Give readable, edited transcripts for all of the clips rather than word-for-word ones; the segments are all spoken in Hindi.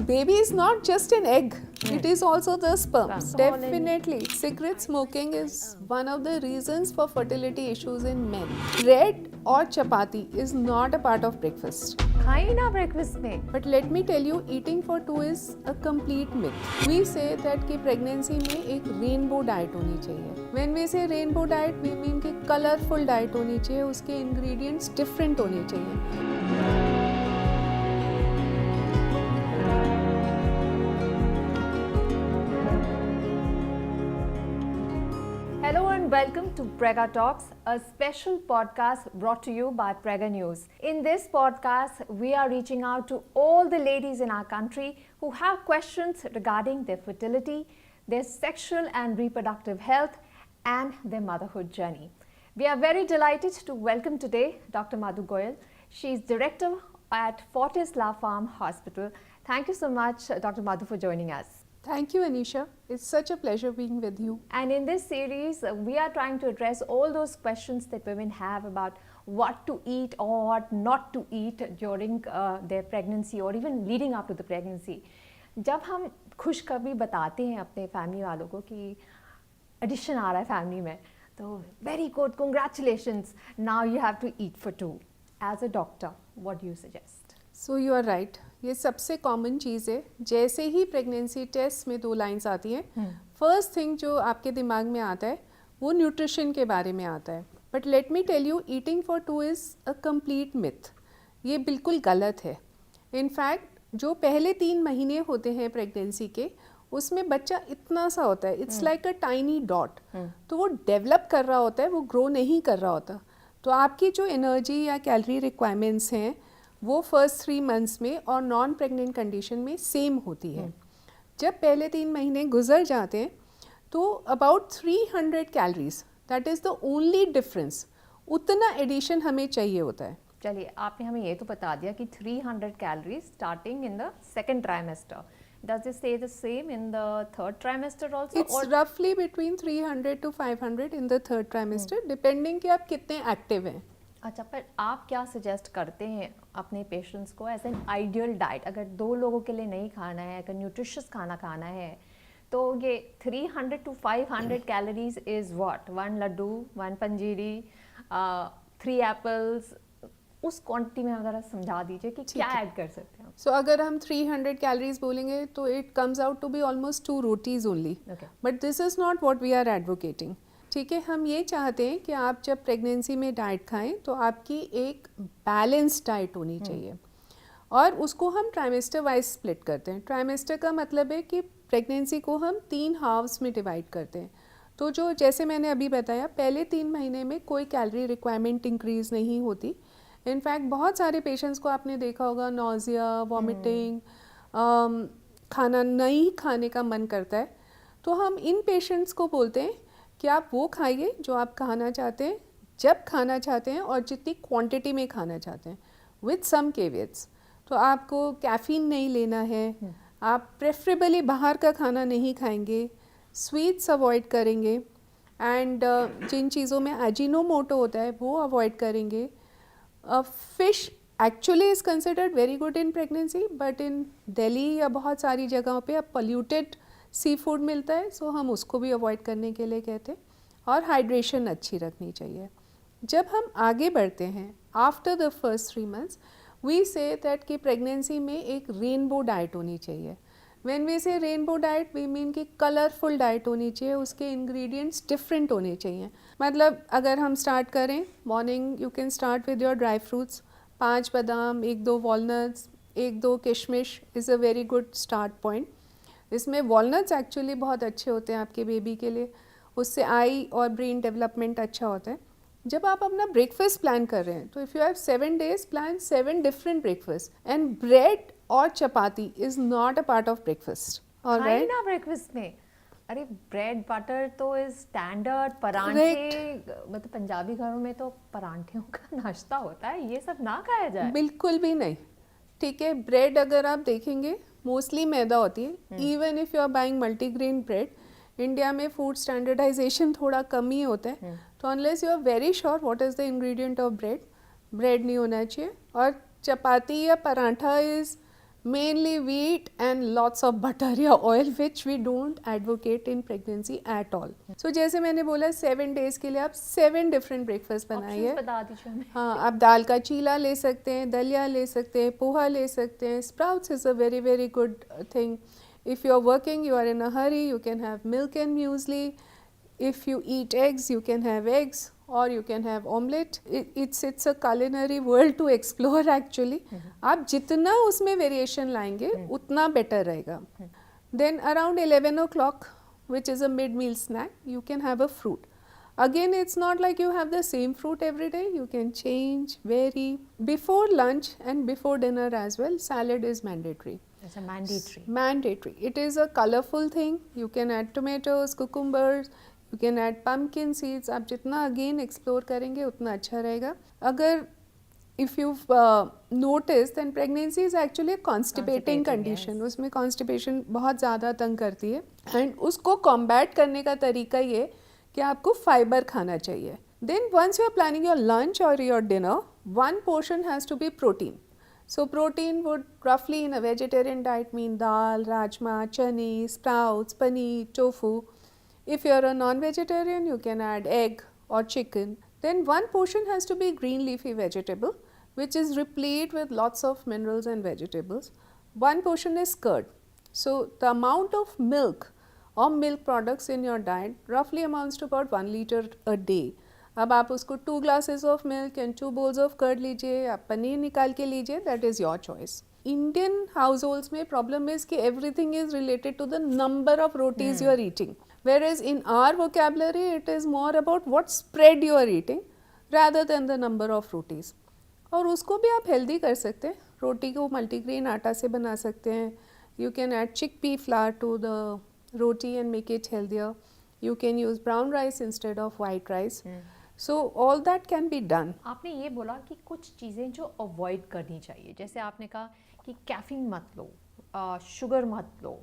baby is not just an egg, it is also the sperm. Definitely, cigarette smoking is one of the reasons for fertility issues in men. Bread or chapati is not a part of breakfast. खाई ना ब्रेकफास्ट में. But let me tell you, eating for two is a complete myth. We say that कि pregnancy में एक rainbow diet होनी चाहिए. When we say rainbow diet, we mean कि colorful diet होनी चाहिए, उसके ingredients different होने चाहिए. Hello and welcome to Prega Talks, a special podcast brought to you by Prega News. In this podcast, we are reaching out to all the ladies in our country who have questions regarding their fertility, their sexual and reproductive health, and their motherhood journey. We are very delighted to welcome today Dr. Madhu Goyal. She is director at Fortis La Farm Hospital. Thank you so much, Dr. Madhu, for joining us. Thank you, Anisha. It's such a pleasure being with you. And in this series, we are trying to address all those questions that women have about what to eat or what not to eat during their pregnancy or even leading up to the pregnancy. जब हम खुशखबरी बताते हैं अपने फैमिली वालों को कि एडिशन आ रहा है फैमिली में, तो very good, congratulations, now you have to eat for two. As a doctor, what do you suggest? So you are right. ये सबसे कॉमन चीज़ है. जैसे ही प्रेगनेंसी टेस्ट में 2 लाइंस आती हैं, फर्स्ट थिंग जो आपके दिमाग में आता है वो न्यूट्रिशन के बारे में आता है. But let me tell you, eating for two is a complete myth. ये बिल्कुल गलत है. इनफैक्ट जो पहले 3 महीने होते हैं प्रेगनेंसी के, उसमें बच्चा इतना सा होता है, it's like a tiny dot. तो वो डेवलप कर रहा होता है, वो ग्रो नहीं कर रहा होता. तो आपकी जो एनर्जी या कैलोरी रिक्वायरमेंट्स हैं वो फर्स्ट 3 मंथ्स में और नॉन प्रेग्नेंट कंडीशन में सेम होती है. जब पहले 3 महीने गुजर जाते हैं तो about 300 calories, that is the only difference. उतना एडिशन हमें चाहिए होता है. चलिए, आपने हमें ये तो बता दिया कि 300 calories starting in the second trimester. Does it stay the same in the third trimester also? It's roughly between 300 to 500 in the third trimester, depending कि आप कितने एक्टिव हैं. अच्छा, पर आप क्या सजेस्ट करते हैं अपने पेशेंट्स को एज एन आइडियल डाइट? अगर 2 लोगों के लिए नहीं खाना है, अगर न्यूट्रिशियस खाना खाना है, तो ये 300 to 500 calories is what? 1 laddoo, 1 panjiri, 3 apples, उस क्वांटिटी में अगर आप समझा दीजिए कि क्या ऐड कर सकते हैं. सो अगर हम 300 कैलोरीज बोलेंगे तो it comes out to be almost 2 rotis only. But this is not what we are advocating. ठीक है, हम ये चाहते हैं कि आप जब प्रेगनेंसी में डाइट खाएं तो आपकी एक बैलेंस डाइट होनी चाहिए. और उसको हम ट्राइमेस्टर वाइज स्प्लिट करते हैं. ट्राइमेस्टर का मतलब है कि प्रेगनेंसी को हम 3 हाफ्स में डिवाइड करते हैं. तो जो जैसे मैंने अभी बताया, पहले 3 महीने में कोई कैलोरी रिक्वायरमेंट इंक्रीज़ नहीं होती. इनफैक्ट बहुत सारे पेशेंट्स को आपने देखा होगा, नोज़िया, वॉमिटिंग, खाना नहीं खाने का मन करता है. तो हम इन पेशेंट्स को बोलते हैं कि आप वो खाइए जो आप खाना चाहते हैं, जब खाना चाहते हैं और जितनी क्वांटिटी में खाना चाहते हैं, विथ सम केवियट्स. तो आपको कैफ़ीन नहीं लेना है, आप प्रेफरेबली बाहर का खाना नहीं खाएंगे, स्वीट्स अवॉइड करेंगे, एंड जिन चीज़ों में एजिनोमोटो होता है वो अवॉइड करेंगे. Fish actually is considered very good in pregnancy, but in Delhi या बहुत सारी जगहों पे अब पोल्यूटेड सी फूड मिलता है, सो हम उसको भी अवॉइड करने के लिए कहते हैं. और हाइड्रेशन अच्छी रखनी चाहिए. जब हम आगे बढ़ते हैं after the first 3 months, we say that कि प्रेगनेंसी में एक रेनबो डाइट होनी चाहिए. When we say rainbow diet, we mean कि कलरफुल डाइट होनी चाहिए, उसके इंग्रेडिएंट्स डिफरेंट होने चाहिए. मतलब अगर हम स्टार्ट करें morning, you can start with your dry fruits. 5 बादाम, 1-2 वॉलनट्स, 1-2 किशमिश is a very good start point. इसमें वॉलनट्स एक्चुअली बहुत अच्छे होते हैं आपके बेबी के लिए. उससे आई और ब्रेन डेवलपमेंट अच्छा होता है. जब आप अपना ब्रेकफास्ट प्लान कर रहे हैं तो if you have 7 days, plan 7 different breakfast. And bread और chapati is not a part of breakfast. Alright ना, ब्रेकफास्ट में अरे ब्रेड बटर तो इज स्टैंडर्ड. परांठे, मतलब पंजाबी घरों में तो परांठों का नाश्ता होता है, ये सब ना खाया जाए. बिल्कुल भी नहीं. ठीक है, ब्रेड अगर आप देखेंगे मोस्टली मैदा होती है. Even if you are buying multigrain bread, India में फूड स्टैंडर्डाइजेशन थोड़ा कम ही होता है. तो unless you are very sure what is the ingredient of bread, bread नहीं होना चाहिए. और चपाती या paratha is mainly wheat and lots of butter या oil, which we don't advocate in pregnancy at all. So जैसे मैंने बोला 7 days के लिए आप 7 different breakfast बनाइए. Options बता दीजिए हमें. हाँ, आप दाल का चीला ले सकते हैं, दलिया ले सकते हैं, पोहा ले सकते हैं. Sprouts is a very very good thing. If you are working, you are in a hurry, you can have milk and muesli. If you eat eggs, you can have eggs. Or you can have omelette. It's a culinary world to explore actually. आप जितना उसमें variation लाएंगे उतना better रहेगा. Then around 11 o'clock, which is a mid-meal snack, you can have a fruit. Again, it's not like you have the same fruit every day. You can change, vary. Before lunch and before dinner as well, salad is mandatory. It's a mandatory. Mandatory. It is a colorful thing. You can add tomatoes, cucumbers. You can add pumpkin seeds. आप जितना again explore करेंगे उतना अच्छा रहेगा. अगर if you've noticed, then pregnancy is actually a constipating condition. Yes. उसमें constipation बहुत ज़्यादा तंग करती है. And उसको combat करने का तरीका ये कि आपको fiber खाना चाहिए. Then once you are planning your lunch or your dinner, one portion has to be protein. So protein would roughly in a vegetarian diet mean dal, rajma, chane, sprouts, paneer, tofu. If you are a non-vegetarian, you can add egg or chicken. Then one portion has to be green leafy vegetable, which is replete with lots of minerals and vegetables. One portion is curd. So the amount of milk or milk products in your diet roughly amounts to about 1 liter a day. अब आप उसको 2 glasses of milk and 2 bowls of curd लीजिए, आप पनीर निकाल के लीजिए, that is your choice. Indian households में problem is कि everything is related to the number of rotis you are eating. Whereas in our vocabulary, it is more about what spread you are eating rather than the number of rotis. और उसको भी आप healthy कर सकते हैं. रोटी को multigrain आटा से बना सकते हैं. You can add chickpea flour to the roti and make it healthier. You can use brown rice instead of white rice. So all that can be done. आपने ये बोला कि कुछ चीज़ें जो अवॉइड करनी चाहिए, जैसे आपने कहा कि कैफीन मत लो, शुगर मत लो,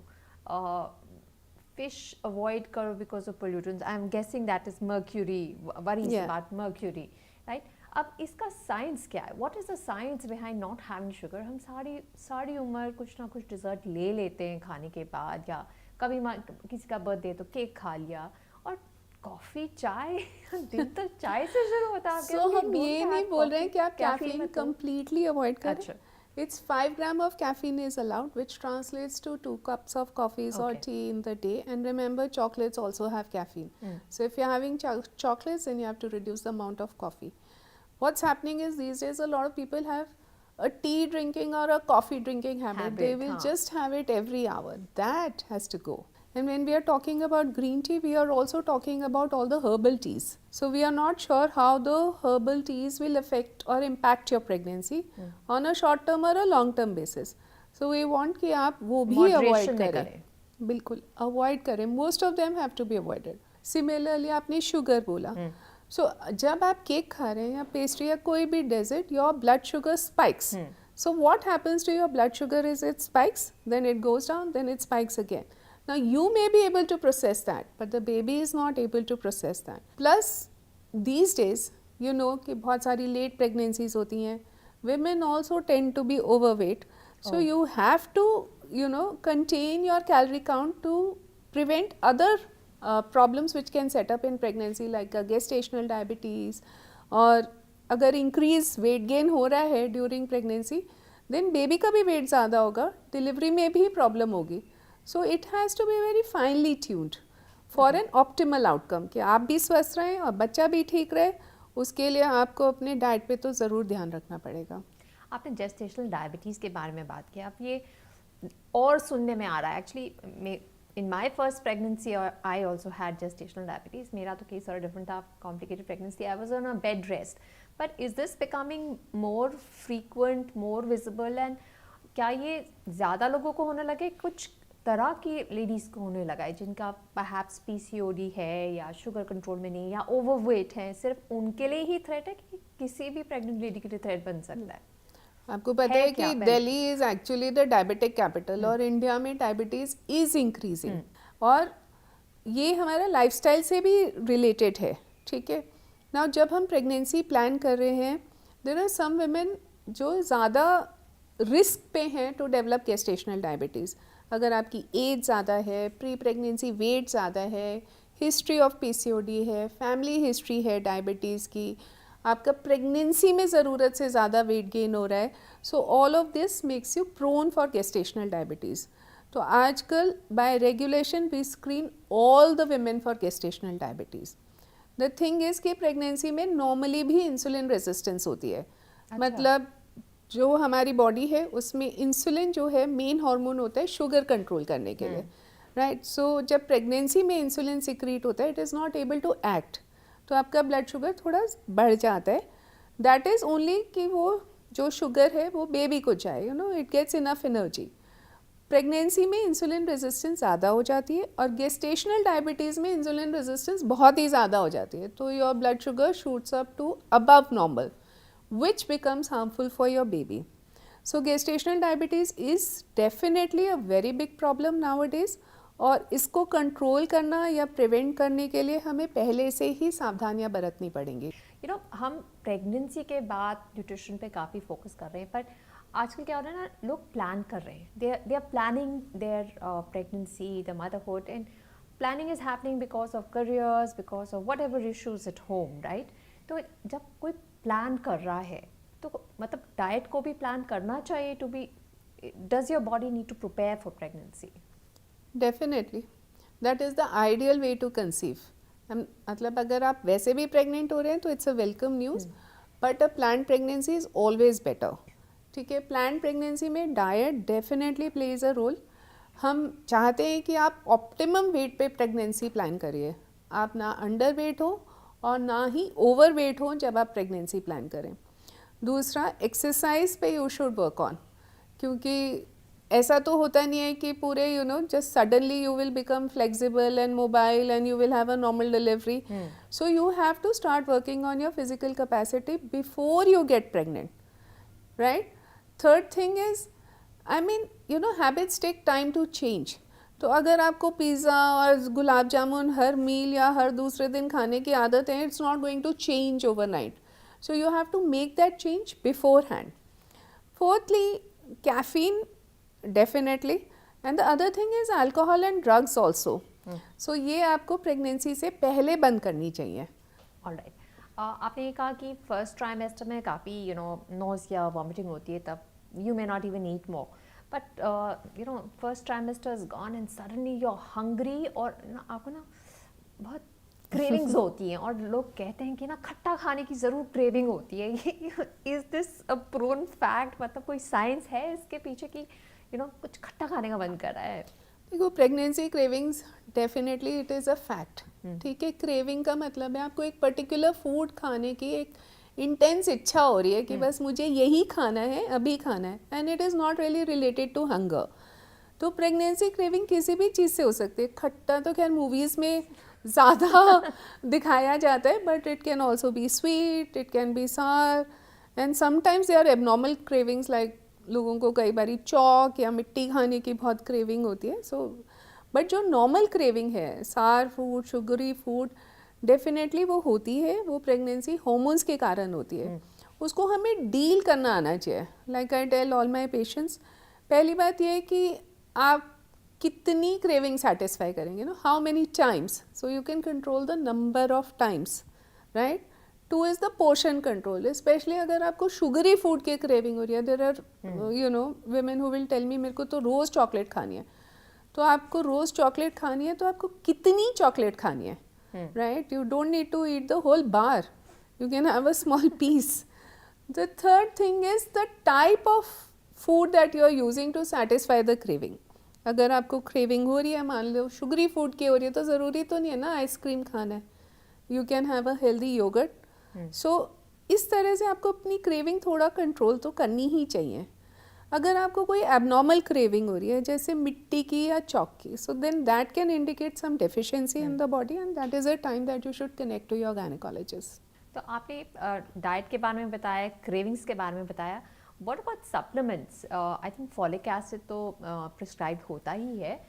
fish avoid karo because of pollutants. I'm guessing that is mercury. Worries about mercury, right? अब इसका साइंस क्या है? What is the science behind not having sugar? हम सारी उम्र कुछ ना कुछ डिज़र्ट ले लेते हैं खाने के बाद, या कभी किसी का बर्थडे तो केक खा लिया, और कॉफ़ी चाय दिन तो चाय से शुरू होता है. So हम ये नहीं बोल रहे हैं कि आप कैफीन completely avoid करें. It's 5 grams of caffeine is allowed, which translates to 2 cups of coffees or tea in the day. And remember, chocolates also have caffeine. So if you're having chocolates, then you have to reduce the amount of coffee. What's happening is these days a lot of people have a tea drinking or a coffee drinking habit. They will just have it every hour. That has to go. And when we are talking about green tea, we are also talking about all the herbal teas. So we are not sure how the herbal teas will affect or impact your pregnancy on a short term or a long term basis. So we want कि आप वो भी avoid करें. बिल्कुल avoid करें. Most of them have to be avoided. Similarly, आपने sugar बोला. So जब आप केक खा रहे हैं या पेस्ट्री या कोई भी desert, your blood sugar spikes. So what happens to your blood sugar is it spikes, then it goes down, then it spikes again. Now you may be able to process that, but the baby is not able to process that. Plus these days, you know कि बहुत सारी late pregnancies होती हैं. Women also tend to be overweight. So you have to, you know, contain your calorie count to prevent other problems which can set up in pregnancy, like gestational diabetes, और अगर increase weight gain हो रहा है during pregnancy, then baby का भी weight ज़्यादा होगा, delivery में भी problem होगी. So it has to be very finely tuned for an optimal outcome कि आप भी स्वस्थ रहें और बच्चा भी ठीक रहे. उसके लिए आपको अपने डाइट पे तो ज़रूर ध्यान रखना पड़ेगा. आपने जेस्टेशनल डायबिटीज़ के बारे में बात की. आप ये और सुनने में आ रहा है. Actually in my first pregnancy, I also had gestational diabetes. मेरा तो केस और different था, complicated pregnancy. I was on a bed rest. But is this becoming more frequent, more visible, and क्या ये ज़्यादा लोगों को होने लगे? कुछ तरह की लेडीज़ को होने लगा है जिनका perhaps PCOD है या शुगर कंट्रोल में नहीं या ओवरवेट है, सिर्फ उनके लिए ही थ्रेट है कि किसी भी प्रेग्नेंट लेडी के लिए थ्रेट बन सकता है? आपको पता है कि Delhi is actually the diabetic capital और इंडिया में डायबिटीज इज इंक्रीजिंग और ये हमारा लाइफस्टाइल से भी रिलेटेड है. ठीक है. नाउ जब हम प्रेगनेंसी प्लान कर रहे हैं, देयर आर सम वुमेन जो ज़्यादा रिस्क पे हैं टू डेवलप गेस्टेशनल डायबिटीज़। अगर आपकी एज ज़्यादा है, प्री प्रेगनेंसी वेट ज़्यादा है, हिस्ट्री ऑफ पीसीओडी है, फैमिली हिस्ट्री है डायबिटीज़ की, आपका प्रेगनेंसी में ज़रूरत से ज़्यादा वेट गेन हो रहा है, so all of this makes you prone for gestational diabetes. तो आजकल by regulation we screen all the women for gestational diabetes. The thing is कि प्रेगनेंसी में नॉर्मली भी इंसुलिन रेजिस्टेंस होती है। मतलब जो हमारी बॉडी है उसमें इंसुलिन जो है मेन हार्मोन होता है शुगर कंट्रोल करने के लिए, राइट। सो जब प्रेगनेंसी में इंसुलिन सिक्रीट होता है, it is not able to act, तो आपका ब्लड शुगर थोड़ा बढ़ जाता है। दैट इज़ ओनली कि वो जो शुगर है वो बेबी को जाए, you know, it gets enough energy. Pregnancy में इंसुलिन रेजिस्टेंस ज़्यादा हो जाती है और गेस्टेशनल डायबिटीज़ में इंसुलिन रेजिस्टेंस बहुत ही ज़्यादा हो जाती है, तो your blood sugar shoots up to above normal, which becomes harmful for your baby. So gestational diabetes is definitely a very big problem nowadays, और इसको कंट्रोल करना या प्रिवेंट करने के लिए हमें पहले से ही सावधानियां बरतनी पड़ेंगी। यू नो, हम प्रेगनेंसी के बाद न्यूट्रिशन पे काफ़ी फोकस कर रहे हैं, पर आजकल क्या हो रहा है ना, लोग प्लान कर रहे हैं, they are planning their pregnancy, the motherhood, and planning is happening because of careers, because of whatever issues at home, right. तो जब कोई प्लान कर रहा है तो मतलब डाइट को भी प्लान करना चाहिए to be, does your body need to prepare for pregnancy? Definitely that is the ideal way to conceive. मतलब अगर आप वैसे भी प्रेग्नेंट हो रहे हैं तो it's a welcome news, but a plan pregnancy is always better. ठीक है, प्लान प्रेगनेंसी में diet definitely plays a role. हम चाहते हैं कि आप ऑप्टिमम वेट पे प्रेगनेंसी प्लान करिए, आप ना अंडर वेट हो और ना ही ओवर वेट हो जब आप प्रेगनेंसी प्लान करें। दूसरा, एक्सरसाइज पे यू शुड वर्क ऑन, क्योंकि ऐसा तो होता नहीं है कि पूरे you know just suddenly you will become flexible and mobile and you will have a normal delivery. So you have to start working on your physical capacity before you get pregnant, right. Third thing is, I mean you know, habits take time to change. तो अगर आपको पिज़्ज़ा और गुलाब जामुन हर मील या हर दूसरे दिन खाने की आदत है, it's not going to change overnight, so you have to make that change before. Fourthly, caffeine definitely, and the other thing is alcohol and drugs also. So ये आपको प्रेगनेंसी से पहले बंद करनी चाहिए। ऑलराइट, आपने ये कहा कि फर्स्ट ट्राइमेस्टर में काफ़ी यू नो नोज़िया, वॉमिटिंग होती है, तब you may not even eat more, but you know first trimester is gone and suddenly you are hungry, और आपको ना बहुत क्रेविंग्स होती हैं, और लोग कहते हैं कि ना खट्टा खाने की ज़रूर क्रेविंग होती है। Is this a proven fact? मतलब कोई साइंस है इसके पीछे कि यू नो कुछ खट्टा खाने का मन कर रहा है? देखो, pregnancy cravings definitely it is a fact. ठीक है, क्रेविंग का मतलब है आपको एक पर्टिकुलर फूड खाने की एक इंटेंस इच्छा हो रही है कि बस मुझे यही खाना है, अभी खाना है, and it is not really related to hunger. तो प्रेगनेंसी क्रेविंग किसी भी चीज़ से हो सकती है। खट्टा तो खैर मूवीज़ में ज़्यादा दिखाया जाता है, but it can also be sweet, it can be sour, and sometimes they are abnormal cravings, like लोगों को कई बारी चौक या मिट्टी खाने की बहुत क्रेविंग होती है। सो बट जो नॉर्मल क्रेविंग है, सार फूड, शुगरी फूड, डेफिनेटली वो होती है, वो प्रेगनेंसी हॉर्मोन्स के कारण होती है। उसको हमें डील करना आना चाहिए। Like I tell all my patients, पहली बात ये है कि आप कितनी क्रेविंग सेटिस्फाई करेंगे, no, how many times, so you can control the number of times, right. Two is the portion control, specially अगर आपको शुगरी फूड की क्रेविंग हो रही है। There are you know women who will tell me मेरे को तो रोज़ चॉकलेट खानी है। तो आपको रोज़ चॉकलेट खानी है तो आपको कितनी चॉकलेट खानी है, right. You don't need to eat the whole bar, you can have a small piece. The third thing is the type of food that you are using to satisfy the craving. अगर आपको क्रेविंग हो रही है, मान लो शुगरी फूड की हो रही है, तो ज़रूरी तो नहीं है ना आइसक्रीम खाना है। You can have a healthy yogurt. So इस तरह से आपको अपनी क्रेविंग थोड़ा कंट्रोल तो करनी ही चाहिए। अगर आपको कोई एबनॉर्मल क्रेविंग हो रही है, जैसे मिट्टी की या चौक की, so then that can indicate some deficiency in the body, and that is a time that you should connect to your gynaecologist. तो आपने डाइट के बारे में बताया, क्रेविंग्स के बारे में बताया, what about supplements? I think folic acid तो प्रिस्क्राइब होता ही है,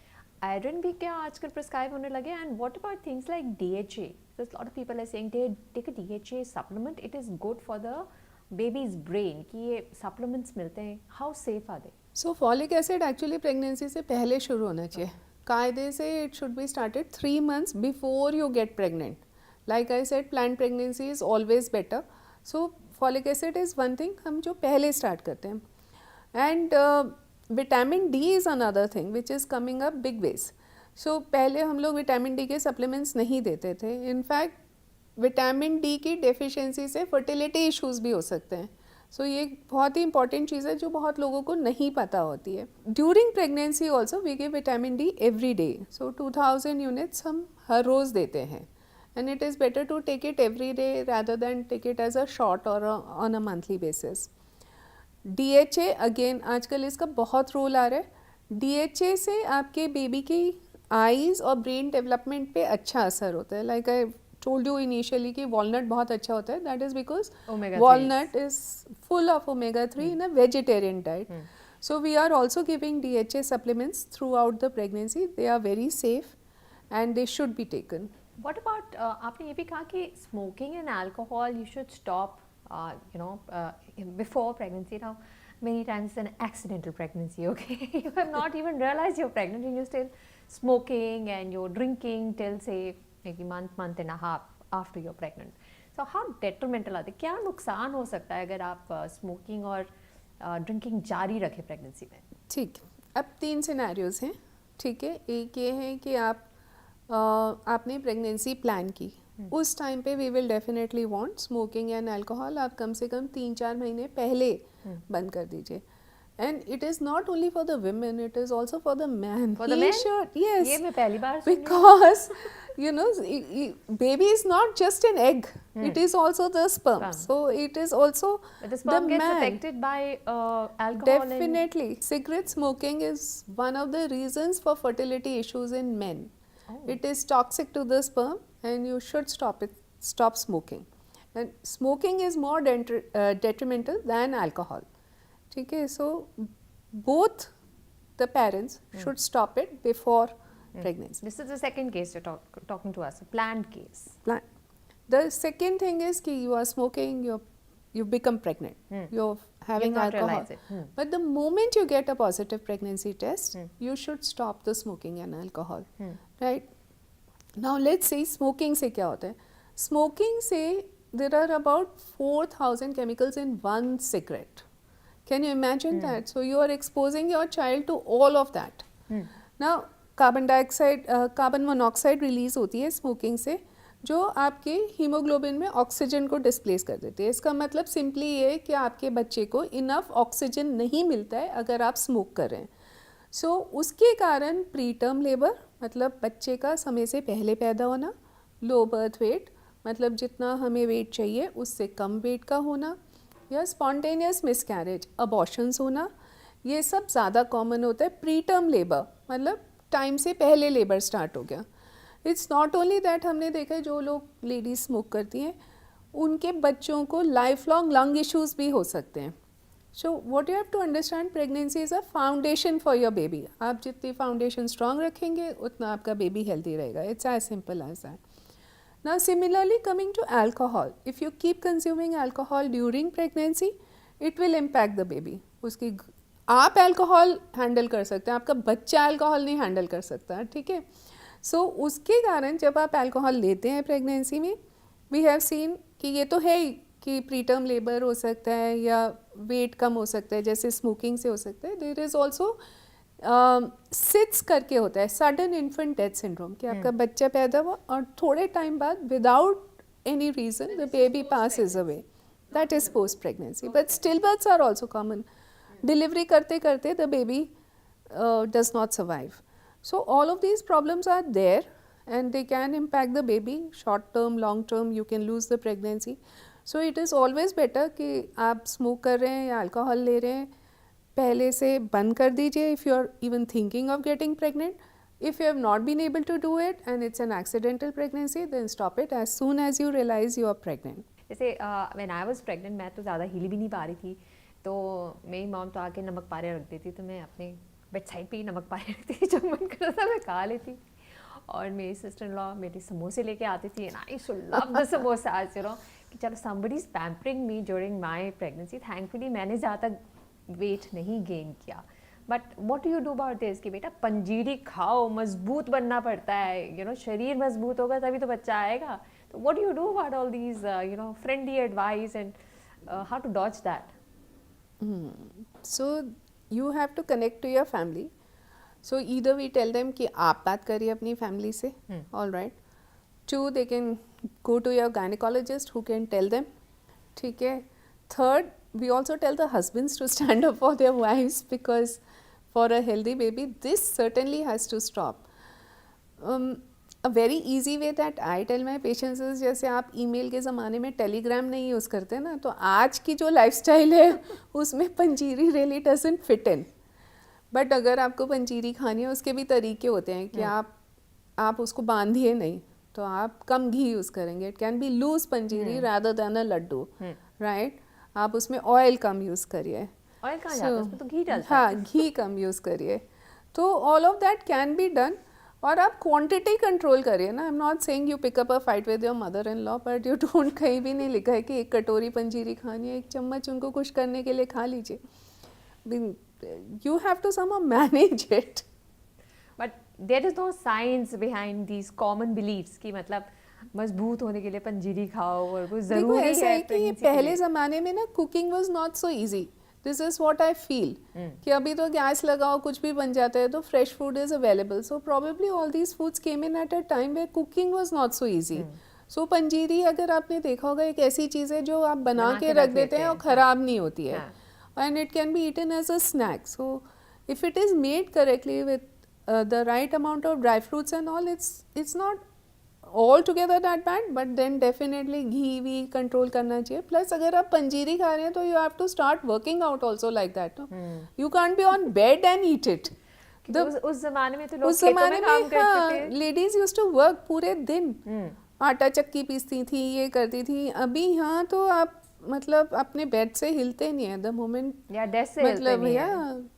आयरन भी क्या आजकल प्रिस्क्राइब होने लगे, and what about things like DHA? Because a lot of people are saying they take a DHA supplement, it is good for the baby's brain कि ये सप्लीमेंट्स मिलते हैं, how safe are they? So folic acid actually pregnancy से पहले शुरू होना चाहिए. कायदे से it should be started 3 months before you get pregnant. Like I said, plan pregnancy is always better. So folic acid is one thing हम जो पहले स्टार्ट करते हैं. And vitamin D is another thing which is coming up big ways. सो पहले हम लोग विटामिन डी के सप्लीमेंट्स नहीं देते थे. इनफैक्ट विटामिन डी की डेफिशिएंसी से फर्टिलिटी इश्यूज भी हो सकते हैं. सो ये बहुत ही इंपॉर्टेंट चीज़ है जो बहुत लोगों को नहीं पता होती है. During pregnancy also we give vitamin D every day. So 2000 units हम हर रोज़ देते हैं. And it is better to take it every day rather than take it as a short और on a monthly basis. DHA again आजकल इसका बहुत रोल आ रहा है. DHA से आपके बेबी की आईज़ और ब्रेन डेवलपमेंट पे अच्छा असर होता है. Like I told you initially कि walnut बहुत अच्छा होता है. That is because walnut is full of omega-3 in a vegetarian diet. So we are also giving DHA supplements throughout the pregnancy. They are very safe and they should be taken. What about आपने ये भी कहा कि smoking and alcohol you should stop before pregnancy. Now many times it's an accidental pregnancy, okay? You have not even realized you're pregnant and you're still smoking and you're drinking till say maybe month and a half after you're pregnant. So how detrimental are they? क्या नुकसान हो सकता है अगर आप स्मोकिंग और ड्रिंकिंग जारी रखें प्रेगनेंसी में? ठीक, अब 3 सिनेरियोज हैं. ठीक है, एक ये है कि आपने प्रेगनेंसी प्लान की. उस टाइम पे we will definitely want smoking and alcohol आप कम से कम 3-4 महीने पहले बंद कर दीजिए. And it is not only for the women, it is also for the man. For the man? Should, yes. ये मैं पहली बार सुन रही हूँ. Because you know, baby is not just an egg. It is also the sperm. So it is also But the sperm gets man. affected by alcohol. Definitely. Cigarette smoking is one of the reasons for fertility issues in men. It is toxic to the sperm and you should stop smoking. And smoking is more detrimental than alcohol. ठीक है, so both the parents should stop it before pregnancy. This is the second case you're talking to us, a planned case. The second thing is कि you are smoking, you become pregnant, you're having alcohol. But the moment you get a positive pregnancy test, you should stop the smoking and alcohol, right? Now let's see smoking से क्या होता है. Smoking से there are about 4,000 chemicals in one cigarette. Can you imagine that? So you are exposing your child to all of that. Now carbon monoxide release होती है स्मोकिंग से जो आपके हीमोग्लोबिन में ऑक्सीजन को डिस्प्लेस कर देती है. इसका मतलब सिंपली ये है कि आपके बच्चे को इनफ ऑक्सीजन नहीं मिलता है अगर आप स्मोक कर रहे हैं. सो उसके कारण प्री टर्म लेबर मतलब बच्चे का समय से पहले पैदा होना, लो बर्थ वेट मतलब जितना हमें वेट चाहिए उससे कम वेट का होना, या स्पॉन्टेनियस मिसकैरेज अबॉर्शंस होना, ये सब ज़्यादा कॉमन होता है. प्री टर्म लेबर मतलब टाइम से पहले लेबर स्टार्ट हो गया. इट्स नॉट ओनली दैट, हमने देखा है जो लोग लेडीज स्मोक करती हैं उनके बच्चों को लाइफ लॉन्ग लंग इश्यूज भी हो सकते हैं. So what you have to understand, pregnancy is a foundation for your baby. आप जितनी फाउंडेशन स्ट्रांग रखेंगे उतना आपका बेबी हेल्दी रहेगा. It's as simple as that. Now similarly coming to alcohol, if you keep consuming alcohol during pregnancy, it will impact the baby. उसकी आप अल्कोहल हैंडल कर सकते हैं, आपका बच्चा अल्कोहल नहीं हैंडल कर सकता. ठीक है, सो उसके कारण जब आप अल्कोहल लेते हैं प्रेगनेंसी में, वी हैव सीन कि ये तो है ही कि प्री टर्म लेबर हो सकता है या वेट कम हो सकता है जैसे स्मोकिंग से हो सकता है. देयर इज़ ऑल्सो सिट्स करके होता है सडन इन्फेंट डेथ सिंड्रोम कि आपका बच्चा पैदा हुआ और थोड़े टाइम बाद without any reason the baby passes away. That is post pregnancy. But still births are also common. Delivery करते करते the baby does not survive. So all of these problems are there and they can impact the baby. Short term long term you can lose the pregnancy. So it is always better कि आप स्मोक कर रहे हैं या अल्कोहल ले रहे हैं पहले से बंद कर दीजिए. If you are even thinking of getting pregnant, if you have not been able to do it and it's an accidental pregnancy, then stop it as soon as you realise you are pregnant. जैसे व्हेन आई वाज प्रेग्नेंट मैं तो ज़्यादा हिल भी नहीं पा रही थी, तो मेरी मॉम तो आके नमक पारे रख देती, तो मैं अपने बेड साइड पे ही नमक पारे रखती थी. जब मन करता था मैं खा लेती. और मेरी सिस्टर इन लॉ मेरे समोसे लेके आती थी, and I so love the samosas, you know, कि चलो somebody is pampering me during my pregnancy. Thankfully मैंने ज़्यादा वेट नहीं गेन किया. But what do you do about this कि बेटा पंजीरी खाओ, मजबूत बनना पड़ता है, शरीर मजबूत होगा तभी तो बच्चा आएगा. तो what do you do about all these friendly advice and how to dodge that? So you have to connect to your family. So either we tell them कि आप बात करिए अपनी family से, all right. 2, they can go to your gynecologist who can tell them. ठीक है. 3rd, we also tell the husbands to stand up for their wives because for a healthy baby, this certainly has to stop. A very easy way that I tell my patients is जैसे आप email के ज़माने में टेलीग्राम नहीं यूज़ करते ना, तो आज की जो लाइफस्टाइल है उसमें पंजीरी really doesn't fit in. But अगर आपको पंजीरी खानी है उसके भी तरीके होते हैं कि आप उसको बांधिए नहीं, तो आप कम घी यूज़ करेंगे. It can be loose panjiri rather than a laddoo, right. आप उसमें ऑयल कम यूज़ करिए. ऑयल कहाँ जाता है, उसमें तो घी डलता है. हाँ, घी कम यूज़ करिए. तो all of that can be done. और आप क्वांटिटी कंट्रोल करिए ना. I am not saying you pick up a fight with your mother in law, but you don't, कहीं भी नहीं लिखा है कि 1 कटोरी पंजीरी खानी है, 1 चम्मच उनको खुश करने के लिए खा लीजिए. You have to somehow manage it. But there is no science behind these common beliefs कि मतलब मजबूत होने के लिए पंजीरी खाओ और वो देखो जरूरी ऐसा है कि ये pregnancy के पहले लिए. ज़माने में ना cooking was not so easy. This is what I feel कि अभी तो गैस लगाओ कुछ भी बन जाता है, तो fresh food is available. So probably all these foods came in at a time where cooking was not so easy. So panjiri अगर आपने देखा होगा एक ऐसी चीज़ है जो आप बना के रख देते हैं और ख़राब नहीं होती है. And it can be eaten as a snack. So if it is made correctly with the right amount of dry fruits and all, it's not altogether that bad. But then definitely ghee भी control करना चाहिए. Plus अगर आप पंजीरी खा रहे हैं तो you have to start working out also like that. No? You can't be on bed and eat it. उस जमाने में तो लोग खेतों में काम करते थे. Ladies used to work पूरे दिन. आटा चक्की पीसती थी, ये करती थी. अभी यहाँ तो आप मतलब अपने बेड से हिलते नहीं है. द मोमेंट मतलब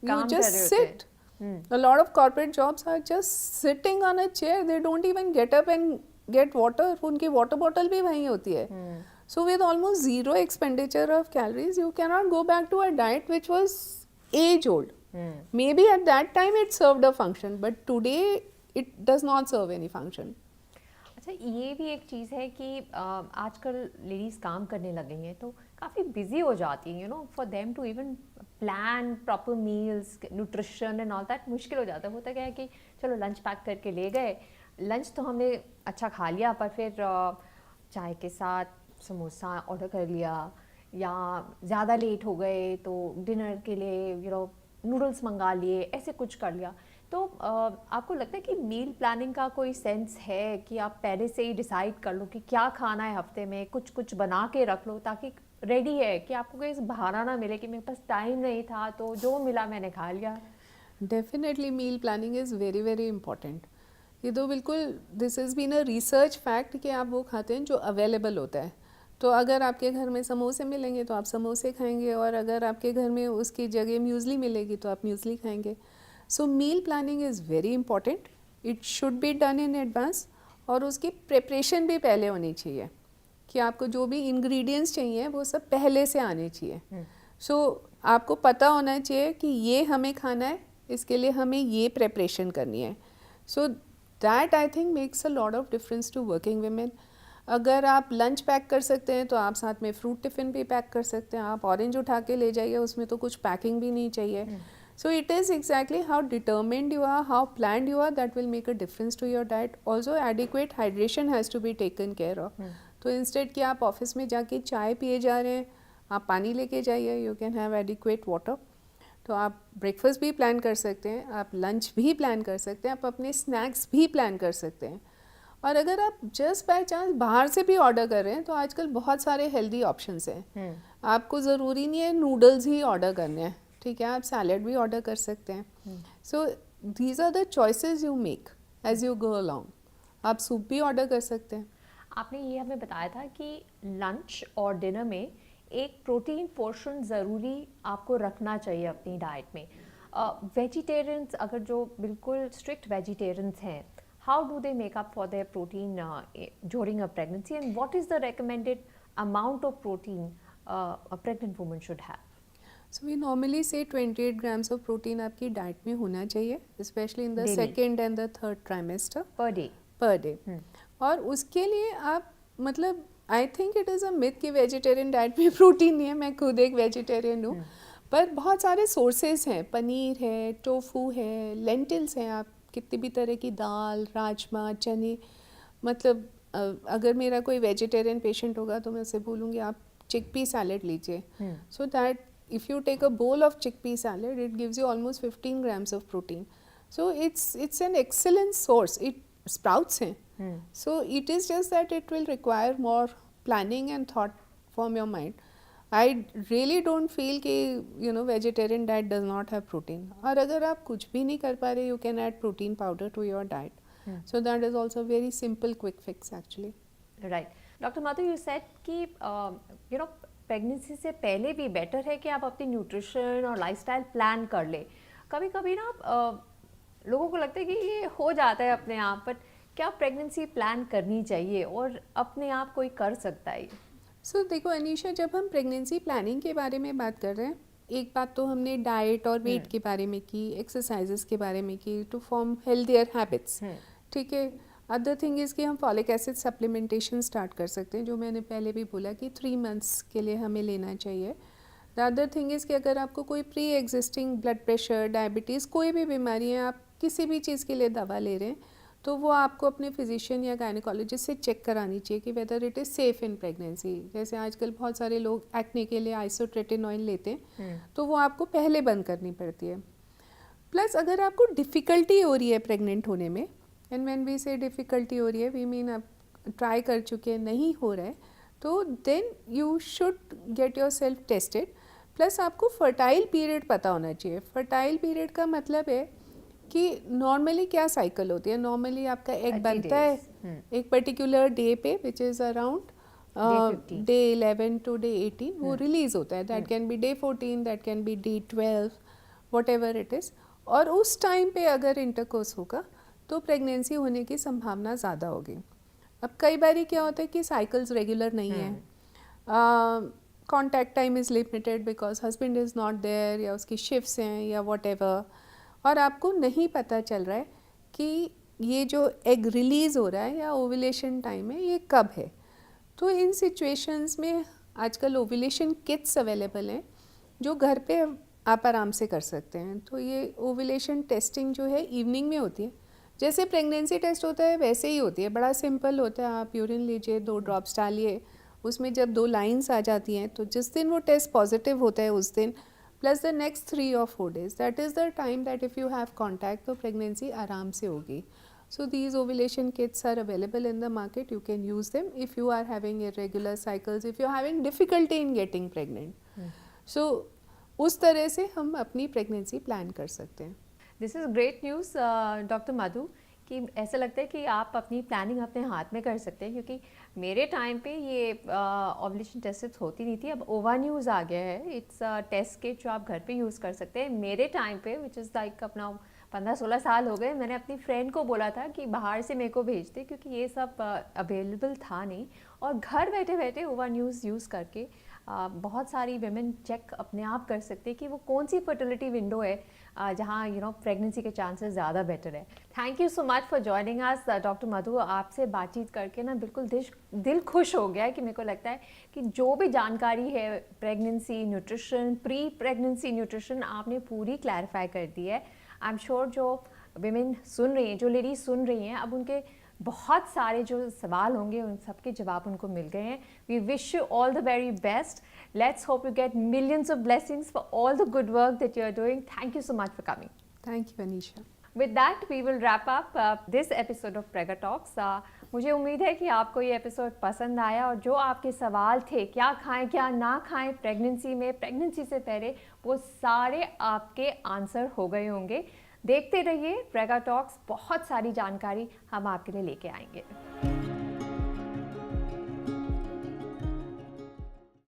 you just sit. A lot of corporate jobs are just sitting on a chair. They don't even get up and get water. उनकी water bottle भी वहीं होती है. So with almost zero expenditure of calories, you cannot go back to a diet which was age old. Maybe at that time it served a function, but today it does not serve any function. अच्छा, ये भी एक चीज़ है कि आजकल लेडीज़ काम करने लग गई हैं तो काफ़ी बिजी हो जाती हैं. For them to even plan proper meals, nutrition and all that मुश्किल हो जाता है. होता क्या है कि चलो लंच पैक करके ले गए, लंच तो हमने अच्छा खा लिया, पर फिर चाय के साथ समोसा ऑर्डर कर लिया, या ज़्यादा लेट हो गए तो डिनर के लिए नूडल्स मंगा लिए, ऐसे कुछ कर लिया. तो आपको लगता है कि मील प्लानिंग का कोई सेंस है कि आप पहले से ही डिसाइड कर लो कि क्या खाना है हफ्ते में, कुछ कुछ बना के रख लो ताकि रेडी है कि आपको कोई बहाना ना मिले कि मेरे पास टाइम नहीं था तो जो मिला मैंने खा लिया? Definitely meal planning is very very important. ये तो बिल्कुल this is been a research fact कि आप वो खाते हैं जो अवेलेबल होता है. तो अगर आपके घर में समोसे मिलेंगे तो आप समोसे खाएंगे, और अगर आपके घर में उसकी जगह म्यूज़ली मिलेगी तो आप म्यूज़ली खाएंगे. So meal planning is very important. It should be done in advance, और उसकी प्रिपरेशन भी पहले होनी चाहिए कि आपको जो भी इंग्रेडिएंट्स चाहिए वो सब पहले से आने चाहिए. सो आपको पता होना चाहिए कि ये हमें खाना है, इसके लिए हमें ये प्रिपरेशन करनी है. So that I think makes a lot of difference to working women. अगर आप लंच पैक कर सकते हैं तो आप साथ में फ्रूट टिफ़िन भी पैक कर सकते हैं. आप ऑरेंज उठा के ले जाइए, उसमें तो कुछ पैकिंग भी नहीं चाहिए. So it is exactly how determined you are, how planned you are, that will make a difference to your diet. Also adequate hydration has to be taken care of. तो instead कि आप ऑफिस में जाके चाय पिए जा रहे हैं, आप पानी लेके जाइए. You can have adequate water. तो आप ब्रेकफास्ट भी प्लान कर सकते हैं, आप लंच भी प्लान कर सकते हैं, आप अपने स्नैक्स भी प्लान कर सकते हैं. और अगर आप जस्ट बाय चांस बाहर से भी ऑर्डर कर रहे हैं तो आजकल बहुत सारे हेल्दी ऑप्शंस हैं. आपको ज़रूरी नहीं है नूडल्स ही ऑर्डर करने हैं, ठीक है, आप सैलेड भी ऑर्डर कर सकते हैं. So these are the choices you make as you go along. आप सूप भी ऑर्डर कर सकते हैं. आपने ये हमें बताया था कि लंच और डिनर में एक प्रोटीन पोर्शन ज़रूरी आपको रखना चाहिए अपनी डाइट में. वेजिटेरियंस अगर जो बिल्कुल स्ट्रिक्ट वेजिटेरियंस हैं, how do they make up for their protein during a pregnancy, and what is the recommended amount of protein a pregnant woman should have? So we normally say 28 grams of protein आपकी डाइट में होना चाहिए, especially in the Daily. second and the third trimester Per day. per day. और उसके लिए आप मतलब I think it is a myth कि वेजिटेरियन डाइट में प्रोटीन नहीं है. मैं खुद एक वेजिटेरियन हूँ, पर बहुत सारे सोर्सेज हैं. पनीर है, टोफू है, लेंटिल्स हैं, आप कितनी भी तरह की दाल, राजमा, चने. मतलब अगर मेरा कोई वेजिटेरियन पेशेंट होगा तो मैं उससे बोलूँगी आप चिकपी सैलेड लीजिए. So that if you take a bowl of chickpea salad, it gives you almost 15 grams of protein. So it's an excellent source. It sprouts hain. So it is just that it will require more planning and thought from your mind. I really don't feel कि vegetarian diet does not have protein. और अगर आप कुछ भी नहीं कर पा रहे, you can add protein powder to your diet. So that is also a very simple quick fix actually. Right. Dr. Madhu, you said कि प्रेगनेंसी से पहले भी बेटर है कि आप अपनी न्यूट्रिशन और लाइफस्टाइल प्लान कर ले. कभी कभी ना लोगों को लगता है कि ये हो जाता है अपने आप, बट क्या प्रेगनेंसी प्लान करनी चाहिए और अपने आप कोई कर सकता है? सो देखो अनीशा, जब हम प्रेगनेंसी प्लानिंग के बारे में बात कर रहे हैं, एक बात तो हमने डाइट और वेट के बारे में की, एक्सरसाइजेस के बारे में की टू फॉर्म हेल्दियर हैबिट्स. ठीक है. अदर थिंग इज़ कि हम फॉलिक एसिड सप्लीमेंटेशन स्टार्ट कर सकते हैं, जो मैंने पहले भी बोला कि 3 मंथ्स के लिए हमें लेना चाहिए. द अदर थिंग इज़ कि अगर आपको कोई pre existing blood pressure, diabetes, कोई भी बीमारी है, आप किसी भी चीज़ के लिए दवा ले रहे हैं, तो वो आपको अपने फिजिशियन या गायनेकोलॉजिस्ट से चेक करानी चाहिए कि whether it is safe in pregnancy. जैसे आजकल बहुत सारे लोग एक्ने के लिए आइसोट्रेटिनॉइन लेते हैं, तो वो आपको पहले बंद करनी पड़ती है. प्लस अगर आपको डिफ़िकल्टी हो रही है प्रेग्नेंट होने में, एंड व्हेन वी से डिफ़िकल्टी हो रही है, वी मीन आप ट्राई कर चुके हैं, नहीं हो रहा है, तो then you should get yourself tested. Plus आपको फर्टाइल पीरियड पता होना चाहिए. फर्टाइल पीरियड का मतलब है कि नॉर्मली क्या साइकिल होती है. नॉर्मली आपका एग बनता है एक पर्टिकुलर डे पे, which is around day 11 to day 18, वो रिलीज होता है. That can be day 14, that can be day 12, whatever it is. और उस टाइम पे अगर इंटरकोर्स होगा तो प्रेगनेंसी होने की संभावना ज़्यादा होगी. अब कई बार क्या होता है कि साइकिल्स रेगुलर नहीं है, contact time is limited because husband is not there, या उसकी शिफ्ट्स हैं या वट एवर, और आपको नहीं पता चल रहा है कि ये जो एग रिलीज़ हो रहा है या ओव्यूलेशन टाइम है ये कब है. तो इन सिचुएशंस में आजकल ओव्यूलेशन किट्स अवेलेबल हैं जो घर पे आप आराम से कर सकते हैं. तो ये ओव्यूलेशन टेस्टिंग जो है इवनिंग में होती है, जैसे प्रेगनेंसी टेस्ट होता है वैसे ही होती है. बड़ा सिंपल होता है. आप यूरिन लीजिए, 2 ड्रॉप्स डालिए, उसमें जब 2 लाइंस आ जाती हैं तो जिस दिन वो टेस्ट पॉजिटिव होता है उस दिन plus the next 3 or 4 days, that is the time that if you have contact तो प्रेगनेंसी आराम से होगी. So these ovulation kits are available in the market. You can use them if you are having irregular cycles, if you are having difficulty in getting pregnant. So उस तरह से हम अपनी प्रेगनेंसी प्लान कर सकते हैं. This is great news doctor Madhu, कि ऐसा लगता है कि आप अपनी प्लानिंग अपने हाथ में कर सकते हैं, क्योंकि मेरे टाइम पे ये ओव्यूलेशन टेस्ट होती नहीं थी. अब ओवा न्यूज़ आ गया है. इट्स टेस्ट किट जो आप घर पे यूज़ कर सकते हैं. मेरे टाइम पे विच इज़ लाइक अपना 15-16 साल हो गए, मैंने अपनी फ्रेंड को बोला था कि बाहर से मेरे को भेज दे, क्योंकि ये सब अवेलेबल था नहीं. और घर बैठे बैठे ओवा न्यूज़ यूज़ करके बहुत सारी वेमेन चेक अपने आप कर सकते हैं कि वो कौन सी फर्टिलिटी विंडो है जहाँ प्रेगनेंसी के चांसेस ज़्यादा बेटर है. Thank you so much for joining us doctor Madhu. आपसे बातचीत करके ना बिल्कुल दिल खुश हो गया है कि मेरे को लगता है कि जो भी जानकारी है pregnancy nutrition, pre pregnancy nutrition, आपने पूरी क्लैरिफाई कर दी है. आई एम श्योर जो विमेन सुन रही हैं, जो लेडीज सुन रही हैं, अब उनके बहुत सारे जो सवाल होंगे उन सबके जवाब उनको मिल गए हैं. We wish you all the very best. Let's hope you get millions of blessings for all the good work that you are doing. Thank you so much for coming. Thank you Anisha. With that, we will wrap up this episode of Prega Talks. मुझे उम्मीद है कि आपको ये एपिसोड पसंद आया, और जो आपके सवाल थे क्या खाएं क्या ना खाएं प्रेगनेंसी में, प्रेगनेंसी से पहले, वो सारे आपके आंसर हो गए होंगे. देखते रहिए प्रेगा टॉक्स, बहुत सारी जानकारी हम आपके लिए लेके आएंगे.